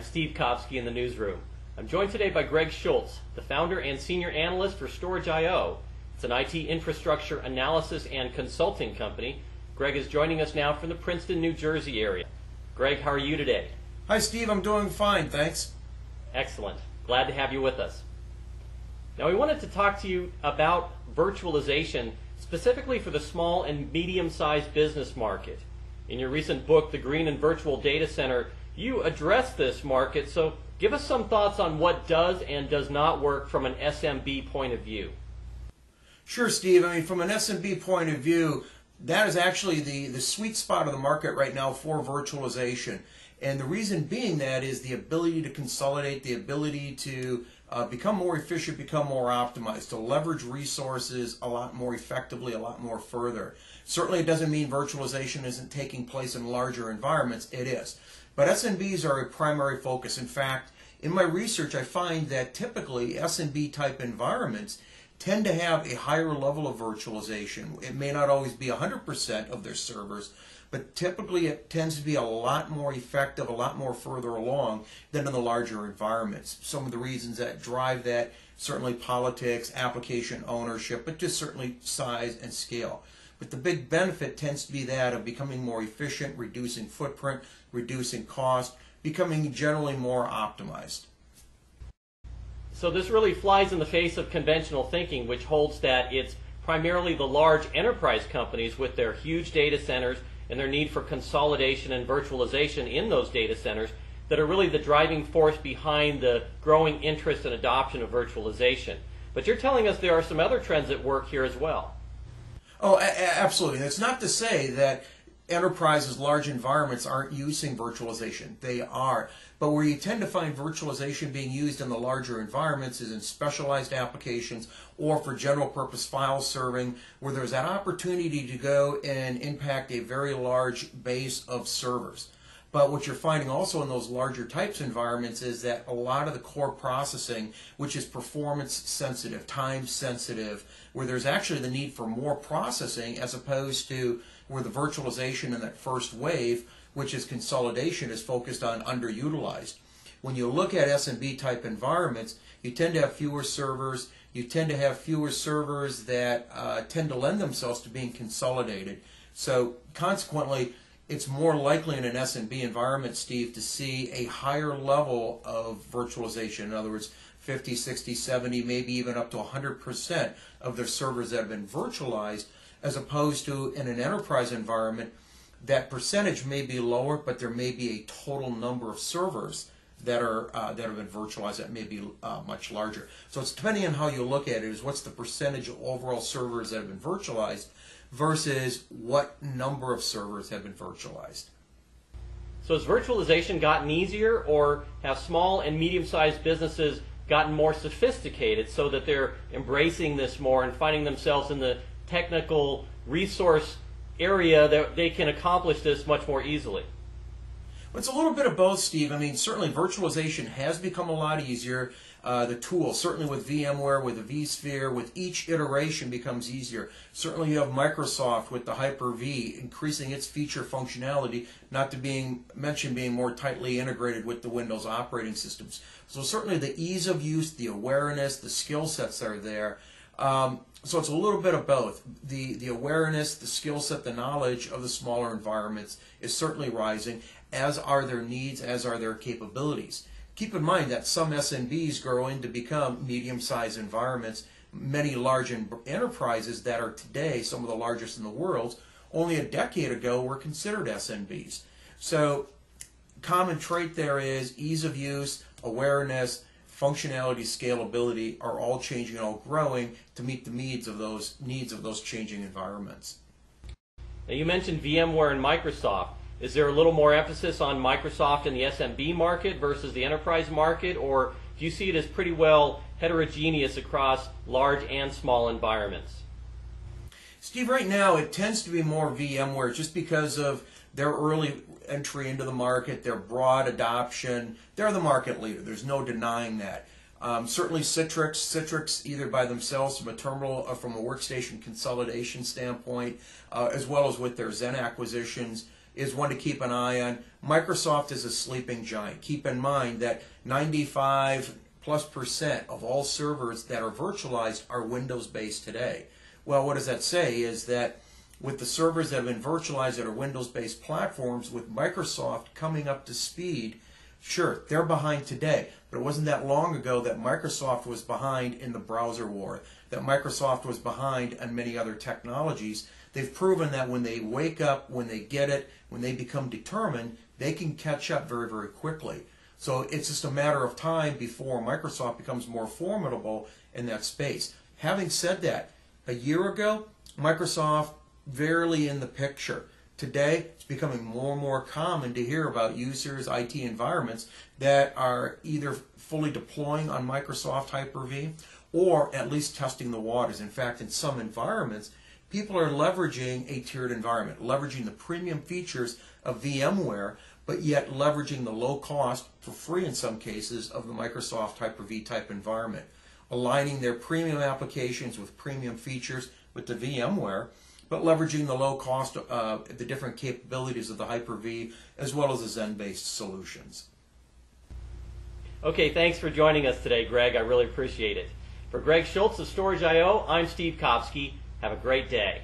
I'm Steve Kovsky in the newsroom. I'm joined today by Greg Schultz, the founder and senior analyst for StorageIO. It's an IT infrastructure analysis and consulting company. Greg is joining us now from the Princeton, New Jersey area. Greg, how are you today? Hi Steve, I'm doing fine, thanks. Excellent. Glad to have you with us. Now we wanted to talk to you about virtualization, specifically for the small and medium-sized business market. In your recent book, The Green and Virtual Data Center, you address this market, so give us some thoughts on what does and does not work from an SMB point of view. Sure, Steve. From an SMB point of view, that is actually the sweet spot of the market right now for virtualization. And the reason being that is the ability to consolidate, the ability to become more efficient, become more optimized, to leverage resources a lot more effectively, a lot more further. Certainly it doesn't mean virtualization isn't taking place in larger environments. It is. But SMBs are a primary focus. In fact, in my research, I find that typically SMB type environments tend to have a higher level of virtualization. It may not always be 100% of their servers, but typically it tends to be a lot more effective, a lot more further along than in the larger environments. Some of the reasons that drive that, certainly politics, application ownership, but just certainly size and scale. But the big benefit tends to be that of becoming more efficient, reducing footprint, reducing cost, becoming generally more optimized. So this really flies in the face of conventional thinking, which holds that it's primarily the large enterprise companies with their huge data centers and their need for consolidation and virtualization in those data centers that are really the driving force behind the growing interest and adoption of virtualization. But you're telling us there are some other trends at work here as well. Oh, absolutely. That's not to say that enterprises, large environments aren't using virtualization. They are. But where you tend to find virtualization being used in the larger environments is in specialized applications or for general purpose file serving, where there's that opportunity to go and impact a very large base of servers. But what you're finding also in those larger types of environments is that a lot of the core processing, which is performance sensitive, time sensitive, where there's actually the need for more processing as opposed to where the virtualization in that first wave, which is consolidation, is focused on underutilized. When you look at SMB type environments, you tend to have fewer servers. You tend to have fewer servers that tend to lend themselves to being consolidated. So consequently, it's more likely in an SMB environment, Steve, to see a higher level of virtualization. In other words, 50, 60, 70, maybe even up to 100% of their servers that have been virtualized, as opposed to in an enterprise environment, that percentage may be lower, but there may be a total number of servers that have been virtualized that may be much larger. So it's depending on how you look at it, is what's the percentage of overall servers that have been virtualized versus what number of servers have been virtualized. So has virtualization gotten easier, or have small and medium-sized businesses gotten more sophisticated so that they're embracing this more and finding themselves in the technical resource area that they can accomplish this much more easily? Well, it's a little bit of both, Steve. Certainly virtualization has become a lot easier. The tool, certainly with VMware, with the vSphere, with each iteration becomes easier. Certainly you have Microsoft with the Hyper-V increasing its feature functionality, not to mention being more tightly integrated with the Windows operating systems. So certainly the ease of use, the awareness, the skill sets are there. So it's a little bit of both. The awareness, the skill set, the knowledge of the smaller environments is certainly rising, as are their needs, as are their capabilities. Keep in mind that some SMBs grow into become medium-sized environments. Many large enterprises that are today some of the largest in the world, only a decade ago were considered SMBs. So common trait there is ease of use, awareness, functionality, scalability are all changing and all growing to meet the needs of those changing environments. Now you mentioned VMware and Microsoft. Is there a little more emphasis on Microsoft in the SMB market versus the enterprise market, or do you see it as pretty well heterogeneous across large and small environments? Steve, right now it tends to be more VMware just because of their early entry into the market, their broad adoption. They're the market leader. There's no denying that. Certainly Citrix either by themselves from a terminal, from a workstation consolidation standpoint, as well as with their Xen acquisitions, is one to keep an eye on. Microsoft is a sleeping giant. Keep in mind that 95+% of all servers that are virtualized are Windows-based today. Well, what does that say is that with the servers that have been virtualized that are Windows-based platforms, with Microsoft coming up to speed, sure, they're behind today, but it wasn't that long ago that Microsoft was behind in the browser war, that Microsoft was behind on many other technologies. They've proven that when they wake up, when they get it, when they become determined, they can catch up very, very quickly. So it's just a matter of time before Microsoft becomes more formidable in that space. Having said that, a year ago, Microsoft barely in the picture. Today, it's becoming more and more common to hear about users, IT environments that are either fully deploying on Microsoft Hyper-V or at least testing the waters. In fact, in some environments, people are leveraging a tiered environment, leveraging the premium features of VMware, but yet leveraging the low cost, for free in some cases, of the Microsoft Hyper-V type environment, aligning their premium applications with premium features with the VMware, but leveraging the low cost, the different capabilities of the Hyper-V, as well as the Xen-based solutions. Okay, thanks for joining us today, Greg. I really appreciate it. For Greg Schultz of StorageIO, I'm Steve Kovsky. Have a great day.